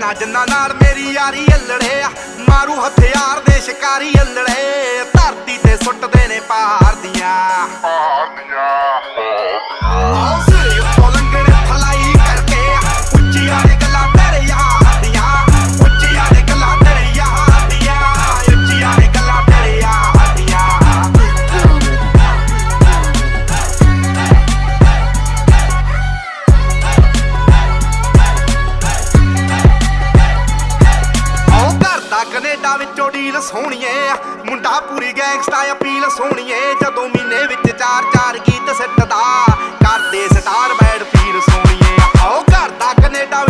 ਭੈਣਾਂ ਜਿੰਨਾਂ ਨਾਲ ਮੇਰੀ ਯਾਰੀ ਅਲੜੇ ਆ, ਮਾਰੂ ਹਥਿਆਰ ਦੇ ਸ਼ਿਕਾਰੀ ਅਲੜੇ, ਧਰਤੀ ਤੇ ਸੁੱਟਦੇ ਨੇ ਪਹਾੜ ਦੀਆਂ ਸਿਰੇ ਉੱਤੋਂ ਲੰਘਣ ਫਲਾਈ ਕਰਕੇ, ਉੱਚੀਆਂ ਨੇ ਗੱਲਾਂ ਤੇਰੇ ਯਾਰ ਦੀਆਂ, ਉੱਚੀਆਂ ਨੇ ਗੱਲਾਂ ਤੇਰੇ ਯਾਰ ਦੀਆਂ, ਉੱਚੀਆਂ ਨੇ ਗੱਲਾਂ ਤੇਰੇ ਯਾਰ ਦੀਆਂ। ਕੈਨੇਡਾ ਵਿੱਚੋਂ ਡੀਲ ਸੋਹਣੀਏ, ਮੁੰਡਾ ਪੂਰੀ ਗੈਂਗਸਟਾ ਅਪੀਲ ਸੋਹਣੀਏ, ਜਦੋਂ ਮਹੀਨੇ ਵਿੱਚ 4-4 ਗੀਤ ਸਿੱਟਦਾ, ਕਰਦੇ ਸਟਾਰ ਬੈਡ ਫੀਲ ਸੋਹਣੀਏ। ਆਓ ਘਰ ਦਾ ਕੈਨੇਡਾ